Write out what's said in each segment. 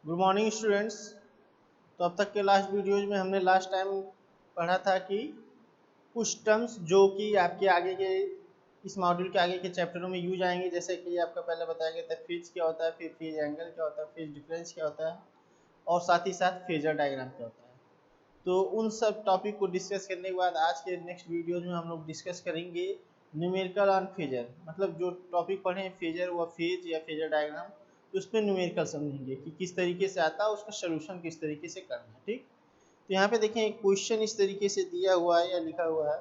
Good morning students. तो अब तक के लास्ट वीडियोज में हमने लास्ट टाइम पढ़ा था कि कुछ टर्म्स जो कि आपके आगे के इस मॉड्यूल के आगे के चैप्टरों में यूज आएंगे, जैसे कि आपका पहले बताया गया था फेज क्या होता है, फिर फेज एंगल क्या होता है, फेज डिफरेंस क्या होता है और साथ ही साथ फेजर डायग्राम क्या होता है। तो उन सब टॉपिक को डिस्कस करने के बाद आज के नेक्स्ट वीडियोज में हम लोग डिस्कस करेंगे न्यूमेरिकल ऑन फेजर, मतलब जो टॉपिक पढ़े हैं फेजर व फेज या फेजर डायग्राम, तो उस पर न्यूमेरिकल समझेंगे कि किस तरीके से आता है, उसका सोल्यूशन किस तरीके से करना है। ठीक, तो यहाँ पे देखें एक क्वेश्चन इस तरीके से दिया हुआ है या लिखा हुआ है,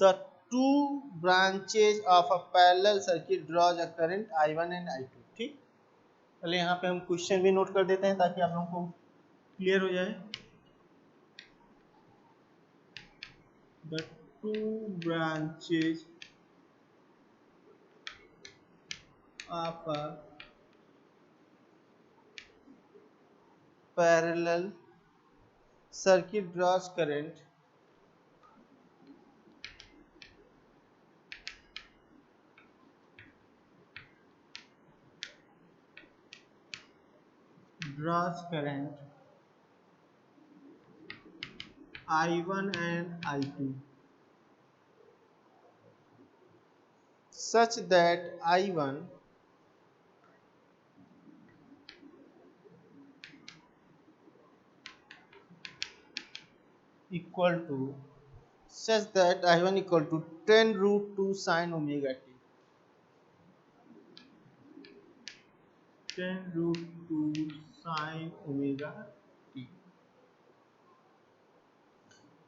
the two branches of a parallel circuit draws a current I1 and I2। ठीक, पहले यहाँ पे हम क्वेश्चन भी नोट कर देते हैं ताकि आप लोगों को क्लियर हो जाए। The two branches of a parallel circuit draws current I1 and I2 such that I1 equal to 10 root 2 sin omega t, 10 root 2 sin omega t,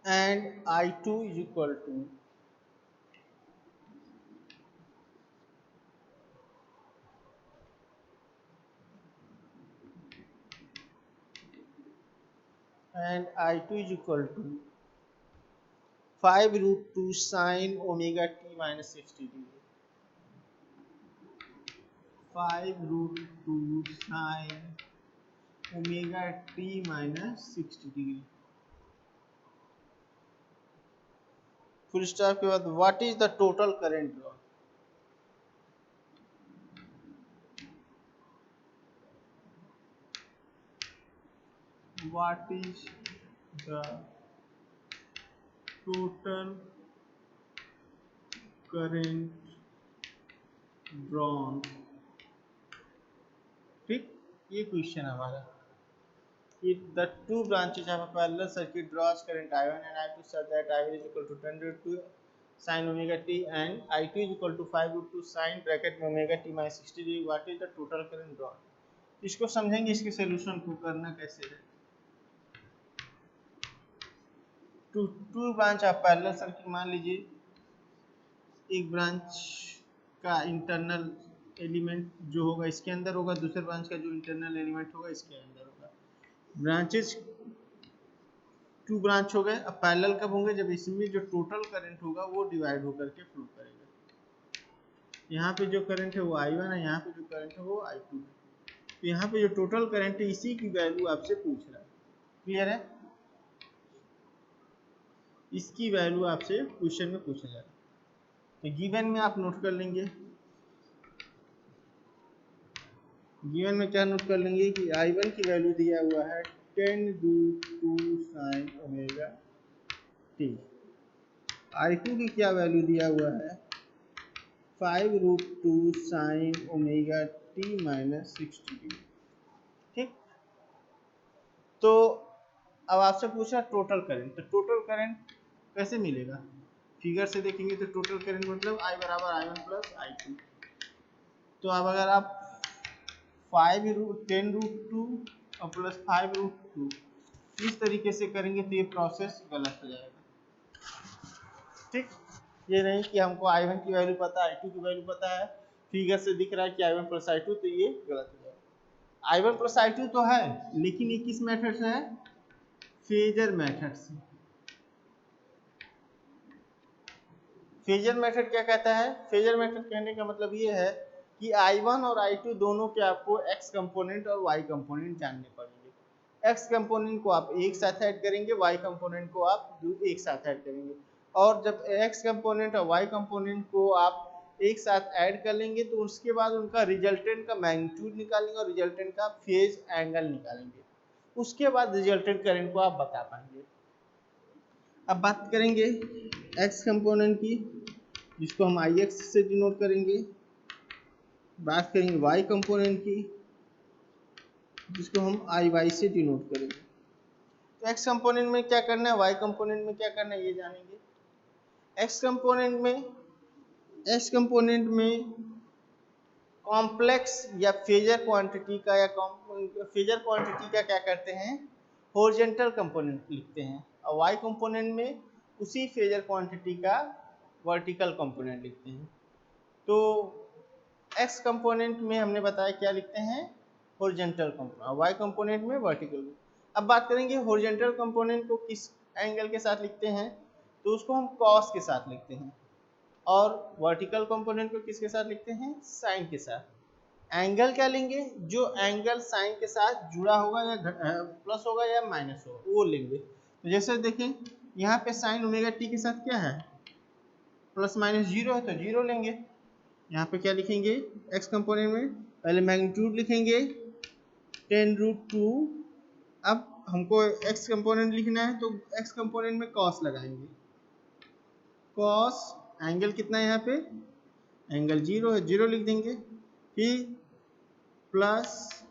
and I2 is equal to and I2 is equal to 5 root 2 sin omega t minus 60 degree. 5 root 2 sin omega t minus 60 degree. Full stop के बाद what is the total current draw? What is the total current drawn? ठीक, ये question हमारा। If the two branches of a parallel circuit draws current I1 and I2 such that I1 is equal to 10 root 2 sin omega t and I2 is equal to 5 root 2 sin bracket में omega t minus 60 degree, what is the total current drawn? इसको समझेंगे, इसके solution को करना कैसे है। Two branch of parallel circuit, मान लीजिए एक ब्रांच का इंटरनल एलिमेंट जो होगा इसके अंदर होगा, दूसरे ब्रांच का जो इंटरनल एलिमेंट होगा इसके अंदर होगा। ब्रांचेस टू ब्रांच हो गए। अब पैरेलल कब होंगे? जब इसमें जो टोटल करंट होगा वो डिवाइड होकर के फ्लो करेगा। यहाँ पे जो करंट है वो I1 है, यहाँ पे जो करंट है वो I2 है। तो यहाँ पे जो टोटल करंट है इसी की वैल्यू आपसे पूछ रहा है। क्लियर है? इसकी वैल्यू आपसे क्वेश्चन में पूछा जा रहा है। तो गिवन में आप नोट कर लेंगे, गिवन में क्या नोट कर लेंगे कि I1 की वैल्यू दिया हुआ है 10 root 2 sine omega T, I2 की क्या वैल्यू दिया हुआ है 5 root 2 sine omega T minus 60 degree. ठीक, तो अब आपसे पूछा टोटल करंट, तो टोटल करंट कैसे मिलेगा? फिगर से देखेंगे तो टोटल करंट मतलब I बराबर I1 प्लस I2। तो अब अगर आप 10 रूट 2 और प्लस 5 रूट 2 इस तरीके से करेंगे तो ये प्रोसेस गलत हो जाएगा। ठीक, ये नहीं कि हमको I1 की वैल्यू पता है, I2 की वैल्यू पता है, फिगर से दिख रहा है कि I1 प्लस I2, तो ये गलत हो जाएगा। I1 प्लस I2 तो है, लेकिन ये किस मेथड से है? फेजर मेथड से। फेजर मेथड क्या कहता है? फेजर मेथड कहने का मतलब ये है कि I1 और I2 दोनों के आपको x कंपोनेंट और y कंपोनेंट जानने पड़ेंगे। x कंपोनेंट को आप एक साथ ऐड करेंगे, y कंपोनेंट को आप एक साथ ऐड करेंगे। और जब x कंपोनेंट और y कंपोनेंट को आप एक साथ ऐड कर लेंगे तो उसके बाद उनका रिजल्टेंट का मैग्नीट्यूड निकालेंगे और रिजल्टेंट का फेज एंगल निकालेंगे, उसके बाद रिजल्टेंट करंट को आप बता पाएंगे। अब बात करेंगे एक्स कंपोनेंट की, जिसको हम आई एक्स से डिनोट करेंगे। बात करेंगे वाई कंपोनेंट की, जिसको हम आई वाई से डिनोट करेंगे। तो एक्स कंपोनेंट में क्या करना है, वाई कंपोनेंट में क्या करना है, ये जानेंगे। एक्स कंपोनेंट में कॉम्प्लेक्स या फेजर क्वांटिटी का क्या करते हैं, हॉरिजॉन्टल कंपोनेंट लिखते हैं, और वाई कंपोनेंट में उसी फेजर क्वांटिटी का वर्टिकल कंपोनेंट लिखते हैं। तो एक्स कंपोनेंट में हमने बताया क्या लिखते हैं, हॉरिजॉन्टल कंपोनेंट, वाई कंपोनेंट में वर्टिकल। अब बात करेंगे हॉरिजॉन्टल कंपोनेंट को किस एंगल के साथ लिखते हैं, तो उसको हम कॉस के साथ लिखते हैं, और वर्टिकल कंपोनेंट को किसके साथ लिखते हैं, साइन के साथ। एंगल क्या लेंगे, जो एंगल साइन के साथ जुड़ा होगा या प्लस होगा या माइनस होगा वो लेंगे। तो जैसे देखें यहाँ पे साइन ओमेगा टी के साथ क्या है, प्लस माइनस जीरो है, तो जीरो लेंगे। यहाँ पे क्या लिखेंगे एक्स कंपोनेंट में, पहले मैग्नीट्यूड लिखेंगे 10√2। अब हमको एक्स कंपोनेंट लिखना है तो एक्स कंपोनेंट में कॉस लगाएंगे, कॉस एंगल कितना है यहाँ पे, एंगल जीरो है, जीरो लिख देंगे। फिर प्लस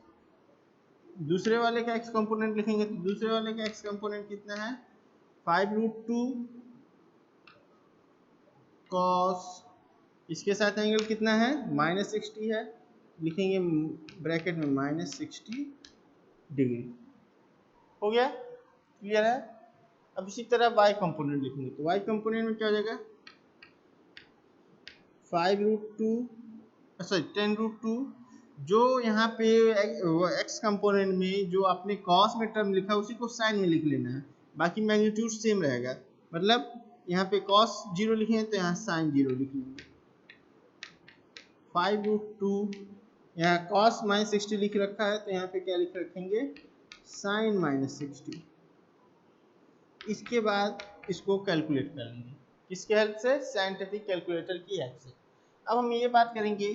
दूसरे वाले का एक्स कंपोनेंट लिखेंगे, तो दूसरे वाले का एक्स कंपोनेंट कितना है 5√2 कॉस, इसके साथ एंगल कितना है -60 है, लिखेंगे ब्रैकेट में -60 डिग्री। हो गया, क्लियर है। अब इसी तरह y कंपोनेंट लिखेंगे, तो y कंपोनेंट में क्या हो जाएगा 5√2 सॉरी 10√2, जो यहाँ पे x कंपोनेंट में जो आपने cos में टर्म लिखा उसी को sin में लिख लेना है, बाकी मैग्नीट्यूड सेम रहेगा। मतलब यहाँ पे cos 0 लिखेंगे तो यहाँ sin 0 लिख लेंगे। 5√2 यहाँ cos -60 लिख रखा है, तो यहाँ पे क्या लिख रखेंगे sin -60। इसके बाद इसको कैलकुलेट कर लेंगे, किसके हेल्प से, साइंटिफिक कैलकुलेटर की हेल्प से। अब हम ये बात करेंगे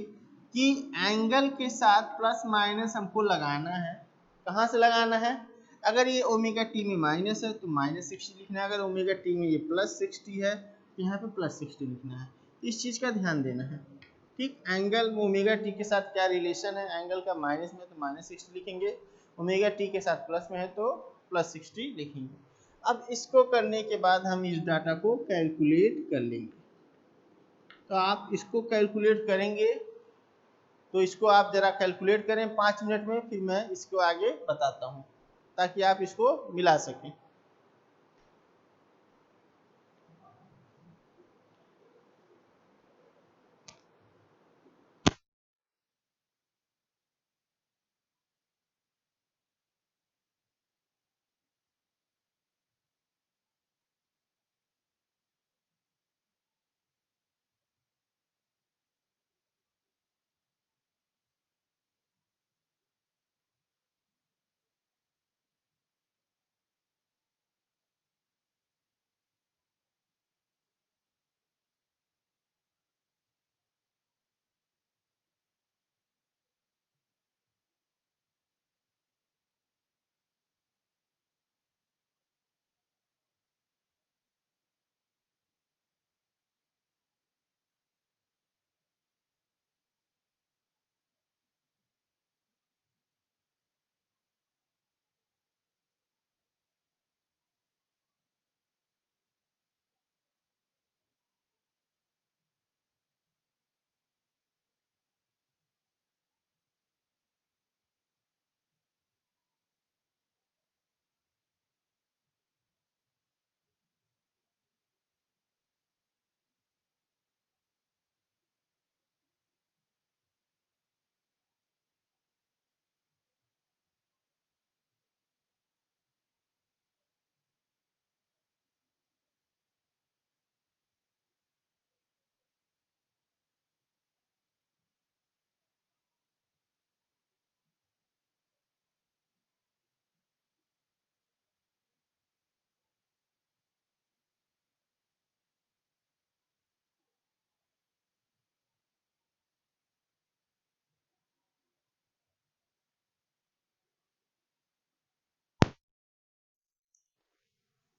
कि एंगल के साथ प्लस माइनस हमको लगाना है, कहाँ से लगाना है, अगर ये ओमेगा टी में माइनस है तो -60 लिखना है, अगर ओमेगा टी में ये +60 है तो यहाँ पे +60 लिखना है। तो इस चीज़ का ध्यान देना है, ठीक। एंगल ओमेगा टी के साथ क्या रिलेशन है, एंगल का माइनस में तो -60 लिखेंगे, ओमेगा टी के साथ प्लस में है तो +60 लिखेंगे। अब इसको करने के बाद हम इस डाटा को कैलकुलेट कर लेंगे। तो आप इसको कैलकुलेट करेंगे, तो इसको आप जरा कैलकुलेट करें 5 मिनट में, फिर मैं इसको आगे बताता हूँ ताकि आप इसको मिला सकें।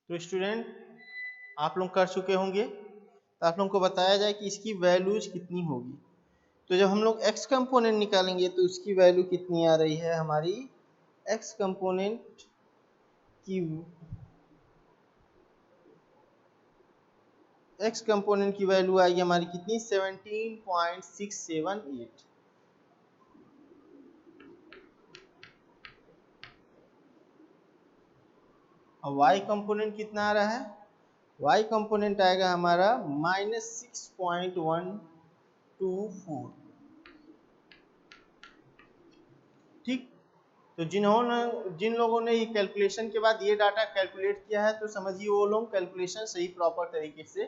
तो स्टूडेंट आप लोग कर चुके होंगे, तो आप लोगों को बताया जाए कि इसकी वैल्यूज कितनी होगी। तो जब हम लोग x कंपोनेंट निकालेंगे तो उसकी वैल्यू कितनी आ रही है, हमारी x कंपोनेंट की वैल्यू आएगी हमारी कितनी, 17.678। और y कंपोनेंट कितना आ रहा है, y कंपोनेंट आएगा हमारा -6.124। ठीक। तो जिन लोगों ने ये कैलकुलेशन के बाद ये डाटा कैलकुलेट किया है, तो समझिए वो लोग कैलकुलेशन सही प्रॉपर तरीके से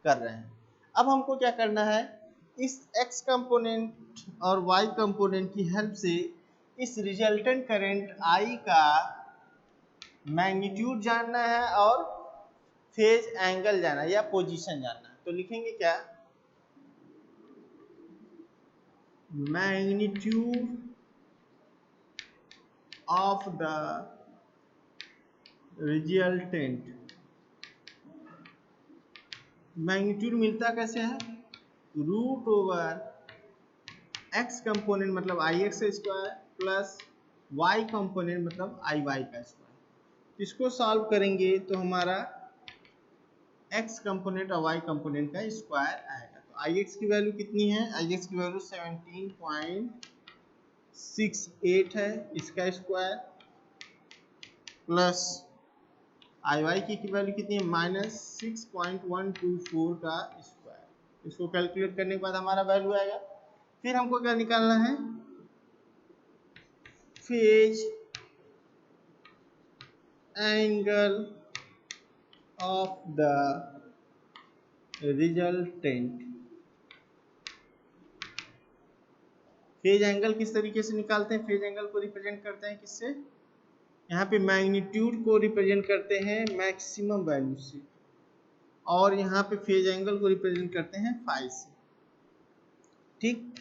कर रहे हैं। अब हमको क्या करना है, इस x कंपोनेंट और y कंपोनेंट की हेल्प से इस रिजल्टेंट करंट I का मैग्नीट्यूड जानना है और फेज एंगल जानना है या पोजीशन जानना है। तो लिखेंगे क्या, magnitude of the resultant. Magnitude मिलता कैसे है, रूट ओवर x कंपोनेंट मतलब I X square plus y component मतलब आई वाई का स्क्वायर। इसको सॉल्व करेंगे तो हमारा x कंपोनेंट और y कंपोनेंट का स्क्वायर आएगा। तो आई एक्स की वैल्यू कितनी है, आई एक्स की वैल्यू 17.68 है, इसका स्क्वायर प्लस आई वाई की वैल्यू कितनी है, -6.124 का स्क्वायर। इसको कैलकुलेट करने के बाद हमारा वैल्यू आएगा। फिर हमको क्या निकालना है, phase angle of the resultant. Phase angle किस तरीके से निकालते हैं, फेज एंगल को रिप्रेजेंट करते हैं किससे, यहाँ पे मैग्नीट्यूड को रिप्रेजेंट करते हैं मैक्सिमम वैल्यू से, और यहाँ पे फेज एंगल को रिप्रेजेंट करते हैं फाई से। ठीक,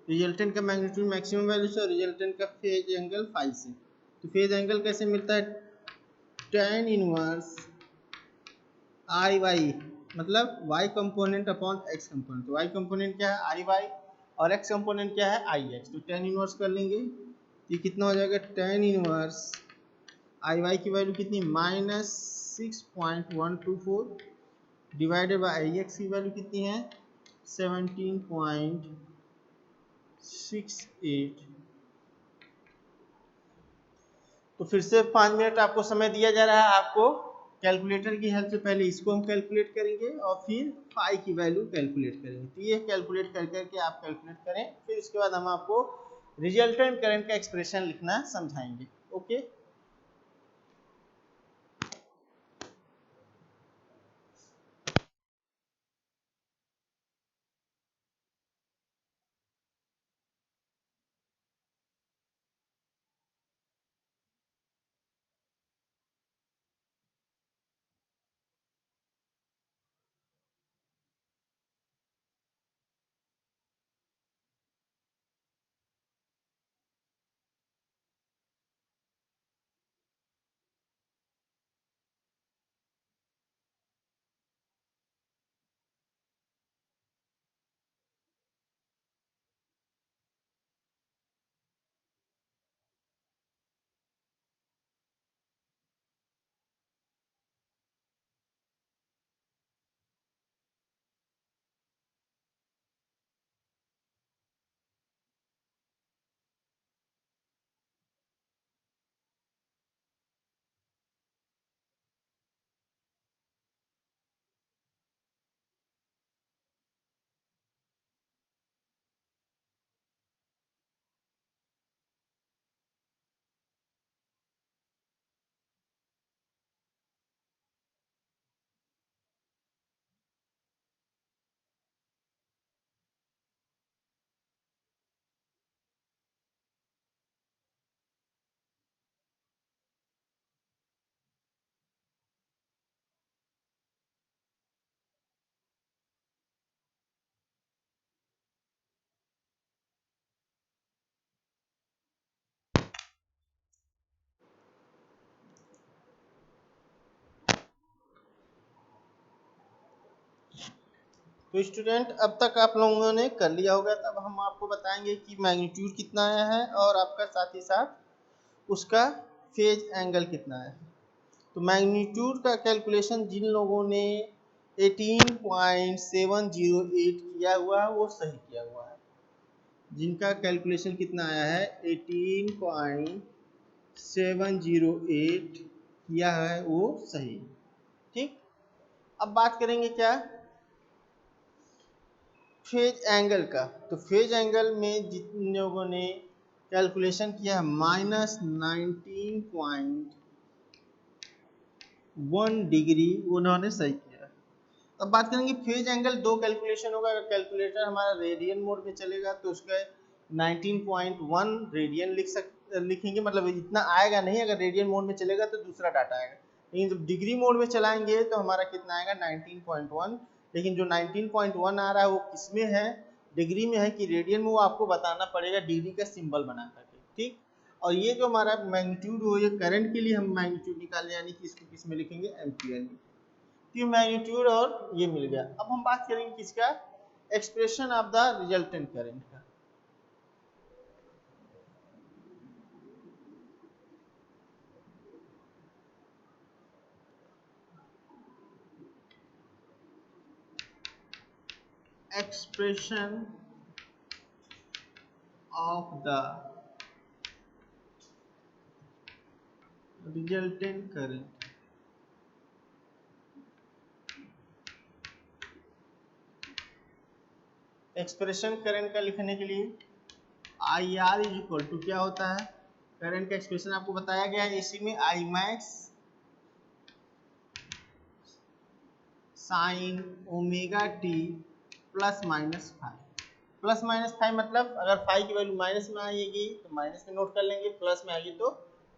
रिजल्टेंट का मैग्नीट्यूड मैक्सिमम वैल्यू से और रिजल्टेंट का फेज एंगल फाई से। तो फेज एंगल कैसे मिलता है, tan इनवर्स आई वाई मतलब y component upon x component. तो y कंपोनेंट क्या है, आई वाई, और x कंपोनेंट क्या है, आई एक्स। तो tan इनवर्स कर लेंगे, ये कितना हो जाएगा, tan इनवर्स आई वाई की वैल्यू कितनी, -6.124 डिवाइडेड बाई आई एक्स की वैल्यू कितनी है, 17.68। तो फिर से 5 मिनट आपको समय दिया जा रहा है, आपको कैलकुलेटर की हेल्प से पहले इसको हम कैलकुलेट करेंगे और फिर फाई की वैल्यू कैलकुलेट करेंगे। तो ये कैलकुलेट कर करके आप कैलकुलेट करें, फिर इसके बाद हम आपको रिजल्टेंट करंट का एक्सप्रेशन लिखना समझाएंगे। ओके। तो स्टूडेंट अब तक आप लोगों ने कर लिया होगा, तब हम आपको बताएंगे कि मैग्नीट्यूड कितना आया है और आपका साथ ही साथ उसका फेज एंगल कितना है। तो मैग्नीट्यूड का कैलकुलेशन जिन लोगों ने 18.708 किया हुआ है वो सही किया हुआ है। जिनका कैलकुलेशन कितना आया है 18.708 किया है वो सही। ठीक, अब बात करेंगे क्या फेज एंगल का। तो फेज एंगल में जिन लोगों ने कैलकुलेशन किया है -19.1 डिग्री उन्होंने सही किया। अब बात करेंगे फेज एंगल, दो कैलकुलेशन होगा। अगर कैलकुलेटर हमारा रेडियन मोड में चलेगा तो उसका 19.1 रेडियन लिखेंगे, मतलब इतना आएगा नहीं। अगर रेडियन मोड में चलेगा तो दूसरा डाटा आएगा, लेकिन जब डिग्री मोड में चलाएंगे तो हमारा कितना आएगा 19.1। लेकिन जो 19.1 आ रहा है वो किस में है, डिग्री में है कि रेडियन में, वो आपको बताना पड़ेगा डिग्री का सिंबल बना करके। ठीक, और ये जो हमारा मैग्नीट्यूड हो, ये करंट के लिए हम मैग्नीट्यूड निकालने, यानी कि इसको किस में लिखेंगे एम्पियर में। तो मैग्नीट्यूड और ये मिल गया। अब हम बात करेंगे किसका, expression of the resultant current का। Expression of the resultant current. Expression current का लिखने के लिए I R is equal to क्या होता है, करंट का एक्सप्रेशन आपको बताया गया है एसी में, I max sine omega T plus minus five. Plus minus five मतलब अगर फाइव की वैल्यू माइनस में आएगी तो माइनस में नोट कर लेंगे, प्लस में आएगी तो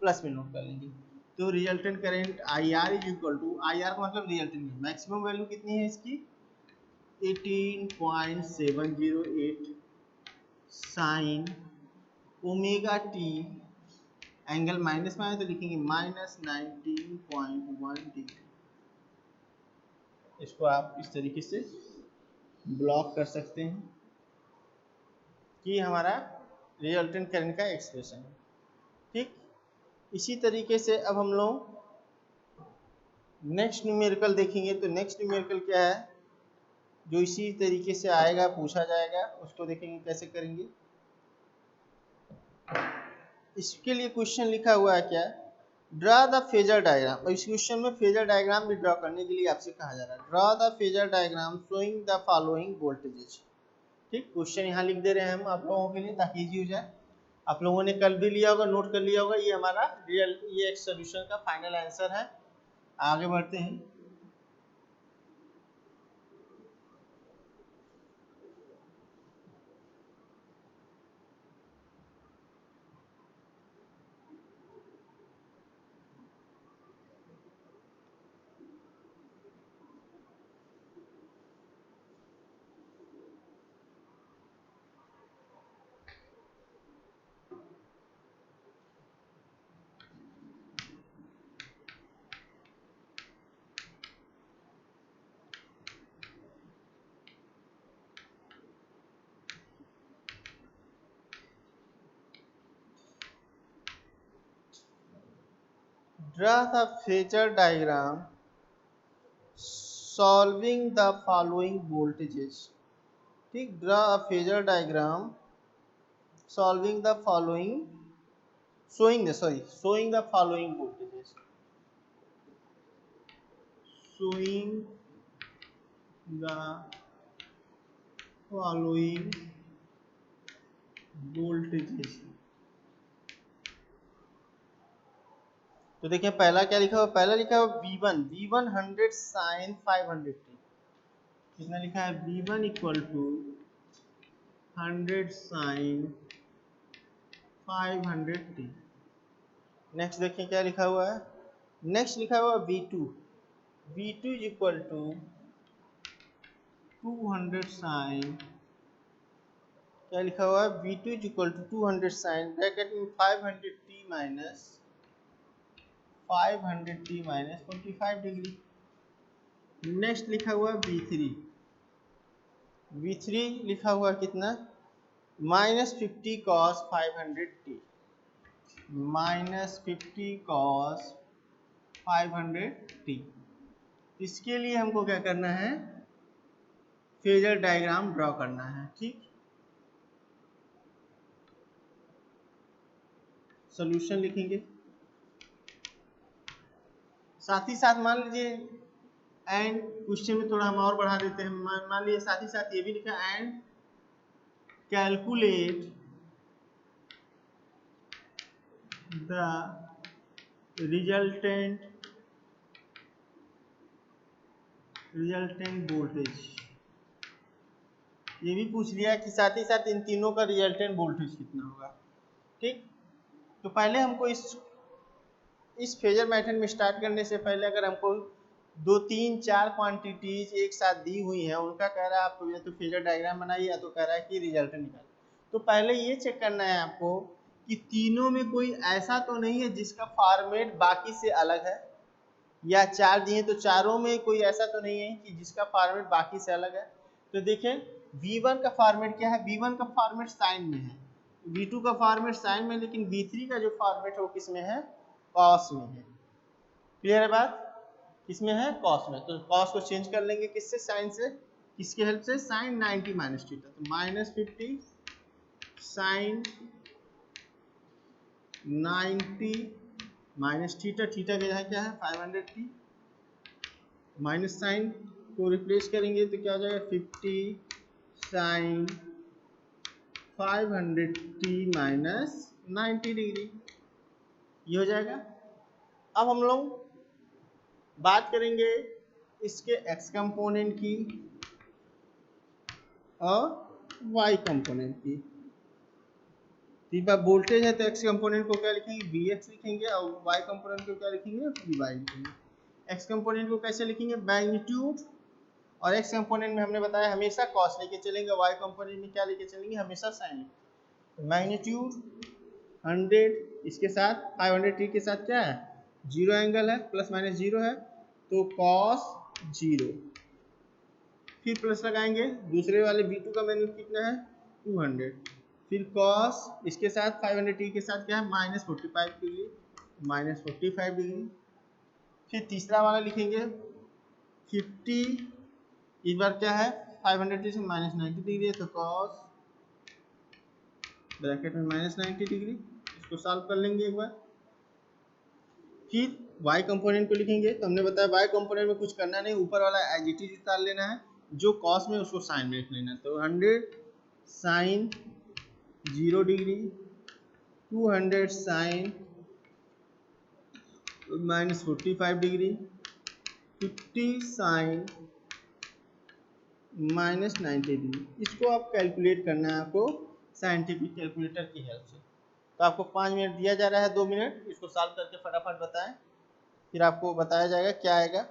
प्लस में नोट कर लेंगे। तो resultant current I R is equal to, I R का मतलब रिजल्टेंट, मैक्सिमम वैल्यू कितनी है इसकी 18.708 sine omega T, angle minus में आए तो लिखेंगे -19.1 डिग्री। इसको आप इस तरीके से ब्लॉक कर सकते हैं कि हमारा रिजल्टेंट करंट का एक्सप्रेशन है। ठीक, इसी तरीके से अब हम लोग नेक्स्ट न्यूमेरिकल देखेंगे। तो नेक्स्ट न्यूमेरिकल क्या है, जो इसी तरीके से आएगा, पूछा जाएगा, उसको देखेंगे कैसे करेंगे। इसके लिए क्वेश्चन लिखा हुआ है क्या, ड्रा द फेजर डायग्राम। इस क्वेश्चन में फेजर डायग्राम भी ड्रा करने के लिए आपसे कहा जा रहा है, draw the phasor diagram showing the following voltages. ठीक, क्वेश्चन यहाँ लिख दे रहे हैं हम आप लोगों के लिए ताकि इजी हो जाए। आप लोगों ने कल भी लिया होगा, नोट कर लिया होगा। ये हमारा रियल, ये एक सोल्यूशन का फाइनल आंसर है। आगे बढ़ते हैं। Draw the phasor diagram solving the following voltages. ठीक, draw a phasor diagram solving the following, showing the following voltages, showing the following voltages। तो देखिए पहला क्या लिखा हुआ, पहला लिखा हुआ V1, V1 100 sin 500 t। कितना लिखा है V1 equal to 100 sin 500 t। Next देखिए क्या लिखा हुआ है, नेक्स्ट लिखा हुआ V2, V2 is equal to 200 sin, क्या लिखा हुआ है V2 is equal to 200 sin bracket में 500t माइनस 45 डिग्री। नेक्स्ट लिखा हुआ है V3, V3 लिखा हुआ कितना, -50 cos 500t, -50 cos 500t। इसके लिए हमको क्या करना है, फेजर डायग्राम ड्रॉ करना है। ठीक, सॉल्यूशन लिखेंगे, साथ ही साथ मान लीजिए एंड क्वेश्चन में थोड़ा हम और बढ़ा देते हैं, मान लीजिए साथ ही साथ ये भी लिखा and calculate the resultant voltage. ये भी पूछ लिया कि साथ ही साथ इन तीनों का रिजल्टेंट वोल्टेज कितना होगा। ठीक, तो पहले हमको इस फेजर मेथड में स्टार्ट करने से पहले अगर हमको 2 3 4 क्वांटिटीज एक साथ दी हुई हैं, उनका कह रहा है आपको या तो फेजर डायग्राम बनाइए या तो कह रहा है कि रिजल्टेंट निकालिए। तो पहले ये चेक करना है आपको कि तीनों में कोई ऐसा तो नहीं है जिसका फॉर्मेट बाकी से अलग है, या 4 दिए तो चारों में कोई ऐसा तो नहीं है कि जिसका फॉर्मेट बाकी से अलग है। तो देखें V1 का फॉर्मेट क्या है, V1 का फॉर्मेट साइन में है, V2 का फॉर्मेट साइन में, लेकिन V3 का जो फॉर्मेट है वो किस में है, कॉस में है। क्लियर है बात, किसमें है, कॉस में। तो कॉस को चेंज कर लेंगे किससे, साइन से, किसकी हेल्प से, साइन 90 माइनस थीटा, तो -50 साइन 90 माइनस थीटा, थीटा के यहाँ क्या है 500t, माइनस साइन को रिप्लेस करेंगे तो क्या हो जाएगा 50 साइन 500t माइनस 90 डिग्री, ये हो जाएगा। अब हम लोग बात करेंगे इसके x कंपोनेंट की और y कंपोनेंट की। वोल्टेज है तो x कंपोनेंट को क्या लिखेंगे, Vx लिखेंगे, और y कंपोनेंट को क्या लिखेंगे, Vy लिखेंगे। x कंपोनेंट को कैसे लिखेंगे, मैग्नीट्यूड, और x कंपोनेंट में हमने बताया हमेशा cos लेके चलेंगे, y कंपोनेंट में क्या लेके चलेंगे, हमेशा sin। मैग्नीट्यूड 100, इसके साथ 500t के साथ क्या है, जीरो एंगल है, प्लस माइनस जीरो है, तो cos 0, फिर प्लस लगाएंगे, दूसरे वाले V2 का मैग्नीट्यूड कितना है 200, फिर cos इसके साथ 500t के साथ क्या है -45 डिग्री, -45 डिग्री। फिर तीसरा वाला लिखेंगे 50, इस बार क्या है 500t से -90 डिग्री है, तो cos ब्रैकेट में -90 डिग्री, इसको सॉल्व कर लेंगे एक बार। फिर y कंपोनेंट को लिखेंगे, तो हमने बताया y कंपोनेंट में कुछ करना नहीं, ऊपर वाला एज इट इज उतार लेना है, जो cos में उसको साइन में लिख लेना है। तो 100 sine 0 degree, 200 sine -45 degree, 50 sine -90 degree. इसको आप कैलकुलेट करना है आपको साइंटिफिक कैलकुलेटर की हेल्प से। तो आपको 5 मिनट दिया जा रहा है, 2 मिनट, इसको सॉल्व करके फटाफट बताएं, फिर आपको बताया जाएगा क्या आएगा।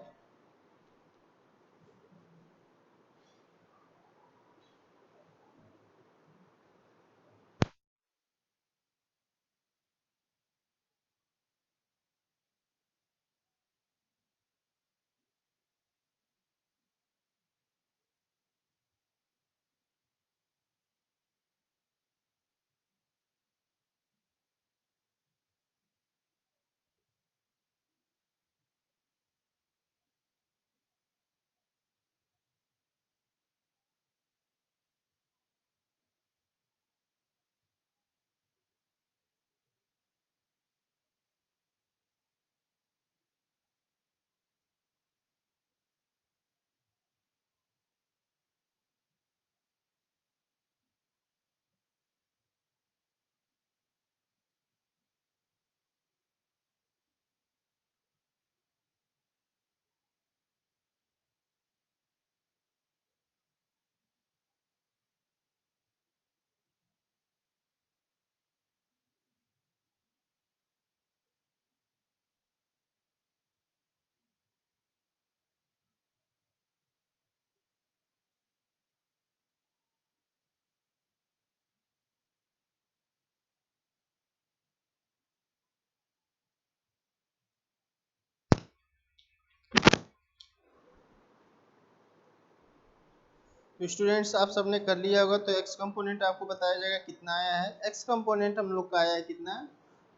तो स्टूडेंट्स आप सबने कर लिया होगा, तो एक्स कंपोनेंट आपको बताया जाएगा कितना आया है। एक्स कंपोनेंट हम लोग का आया है कितना,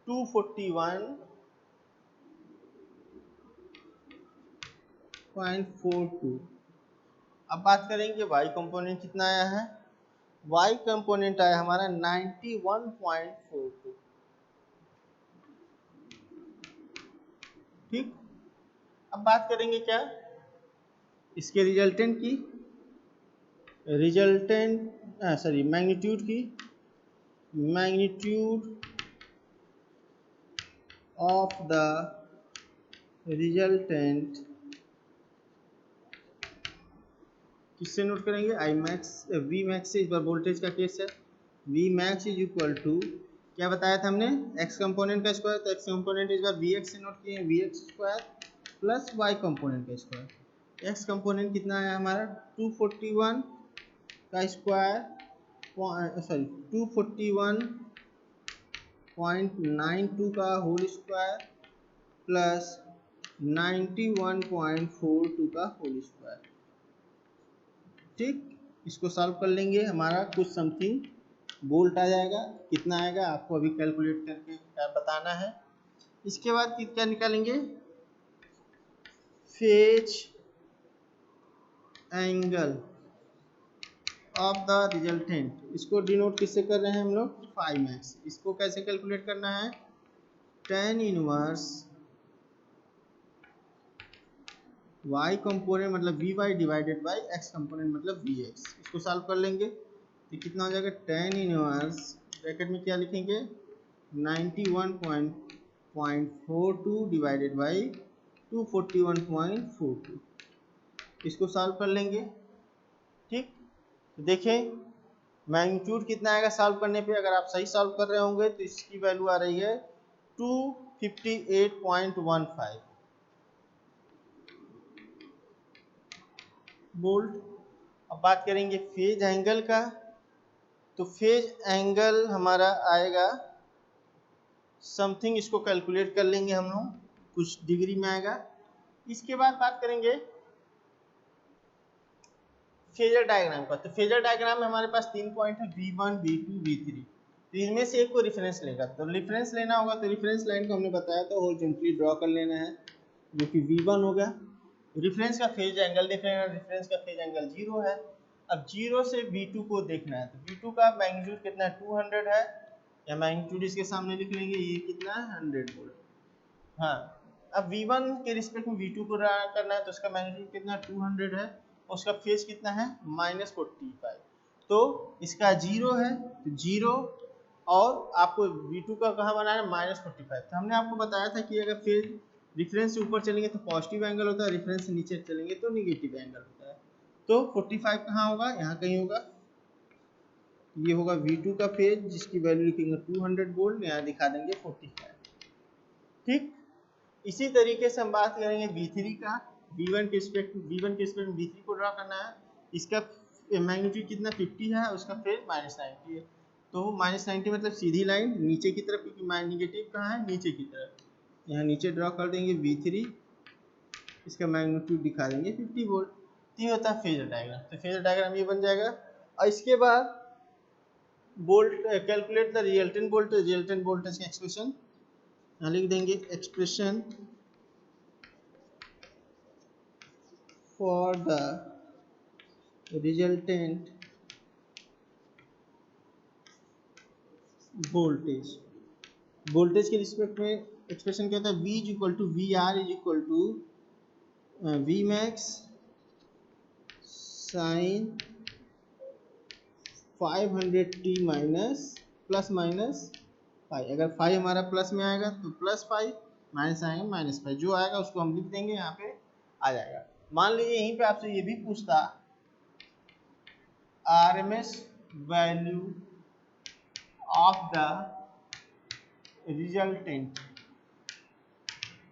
241.42। अब बात करेंगे वाई कंपोनेंट कितना आया है। वाई कंपोनेंट आया हमारा 91.42। ठीक, अब बात करेंगे क्या, इसके रिजल्टेंट की, मैग्नीट्यूड की, मैग्नीट्यूड ऑफ द रिजल्टेंट किससे नोट करेंगे, आई मैक्स वी मैक्स से। इस बार वोल्टेज का केस है। V max is equal to, क्या बताया था हमने, एक्स कंपोनेंट का स्क्वायर, तो एक्स कंपोनेंट इस बार वी एक्स से नोट किए, V X square plus Y component का स्क्वायर। एक्स कंपोनेंट कितना आया हमारा, 241 का स्क्वायर, 241.92 का होल स्क्वायर प्लस 91.42 का होल स्क्वायर। ठीक, इसको सॉल्व कर लेंगे, हमारा कुछ समथिंग वोल्ट आ जाएगा। कितना आएगा आपको अभी कैलकुलेट करके बताना है। इसके बाद क्या निकालेंगे, phase angle of the resultant. इसको डिनोट किससे कर रहे हैं हम लोग, फाई मैक्स। इसको कैसे कैलकुलेट करना है, tan इनवर्स y कंपोनेंट मतलब vy divided by x component मतलब vx। इसको सॉल्व कर लेंगे तो कितना हो जाएगा, tan इनवर्स ब्रैकेट में क्या लिखेंगे, 91.42 डिवाइडेड बाय 241.42। इसको सॉल्व कर लेंगे। ठीक, तो देखें मैग्नीट्यूड कितना आएगा सॉल्व करने पे। अगर आप सही सॉल्व कर रहे होंगे तो इसकी वैल्यू आ रही है 258.15 वोल्ट। अब बात करेंगे फेज एंगल का, तो फेज एंगल हमारा आएगा समथिंग, इसको कैलकुलेट कर लेंगे हम लोग, कुछ डिग्री में आएगा। इसके बाद बात करेंगे फेजर डायग्राम का। तो फेजर डायग्राम में हमारे पास 3 पॉइंट है, V1 V2 V3। तो इनमें से एक को रेफरेंस लेगा, तो रेफरेंस लेना होगा। तो रेफरेंस लाइन को हमने बताया था हॉरिजॉन्टली ड्रॉ कर लेना है, जो कि V1 होगा। रेफरेंस का फेज एंगल देख रहे हैं, रेफरेंस का फेज एंगल 0 है। अब 0 से V2 को देखना है, तो V2 का मैग्नीट्यूड कितना है, 200 है, या मैग्नीट्यूड इसके सामने लिख लेंगे, ये कितना है 100 वोल्ट। हाँ, अब V1 के रिस्पेक्ट में V2 को करना है, तो उसका मैग्नीट्यूड कितना 200 है, उसका फेज कितना है -45। तो इसका 0 है, तो 0, और आपको V2 का कहाँ बनाना है, -45। तो हमने आपको बताया था कि अगर फेज रेफरेंस से ऊपर चलेंगे तो पॉजिटिव एंगल होता है, रेफरेंस से नीचे चलेंगे तो नेगेटिव एंगल होता है। तो 45 कहाँ होगा, यहाँ कहीं होगा। ये होगा V2 का फेज, जिसकी वैल्यू लिखेंगे 200 वोल्ट, यहाँ दिखा देंगे 45। ठीक, इसी तरीके से हम बात करेंगे V3 का। V1 के रिस्पेक्ट में V3 को ड्रा करना है। इसका मैग्नीट्यूड कितना 50 है, उसका फेज -90 है। तो -90 मतलब सीधी लाइन नीचे की तरफ, क्योंकि निगेटिव कहाँ है, नीचे की तरफ। यहाँ नीचे ड्रा कर देंगे V3, इसका मैग्नीट्यूड दिखा देंगे 50 वोल्ट। ये होता है फेजर डायग्राम। तो फेजर डायग्राम ये बन जाएगा। और इसके बाद volt calculate the resultant voltage का एक्सप्रेशन यहाँ लिख देंगे, expression for the resultant voltage के रिस्पेक्ट में एक्सप्रेशन क्या होता है, V is equal to V R is equal to V max sine 500t minus plus minus five. अगर फाइव हमारा प्लस में आएगा तो +5, माइनस आएगा -5। जो आएगा उसको हम लिख देंगे, यहाँ पे आ जाएगा। मान लीजिए यहीं पे आपसे ये भी पूछता RMS value of the resultant.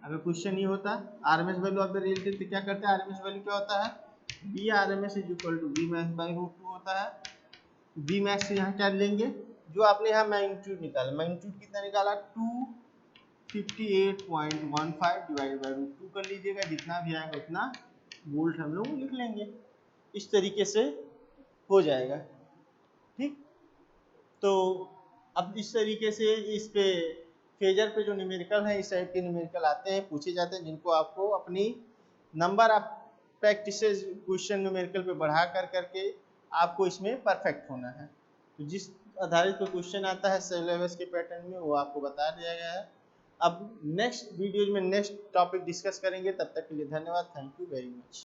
अगर क्वेश्चन ये होता RMS value of the resultant, तो क्या करते हैं, RMS वैल्यू क्या होता है, VRMS is equal to V max by √2 होता है। V मैक्स यहाँ क्या लेंगे, जो आपने यहाँ मैग्नीट्यूड निकाला, मैग्नीट्यूड कितना निकाला 258.15 डिवाइडेड बाई √2 कर लीजिएगा, जितना भी आएगा उतना वोल्ट हम लोग लिख लेंगे। इस तरीके से हो जाएगा। ठीक, तो अब इस तरीके से इस पे फेजर पे जो न्यूमेरिकल है, इस टाइप के न्यूमेरिकल आते हैं, पूछे जाते हैं, जिनको आपको अपनी number of practice question numerical पे बढ़ा कर करके आपको इसमें परफेक्ट होना है। तो जिस आधारित पे क्वेश्चन आता है सिलेबस के पैटर्न में, वो आपको बता दिया गया है। अब नेक्स्ट वीडियो में नेक्स्ट टॉपिक डिस्कस करेंगे, तब तक के लिए धन्यवाद। Thank you very much.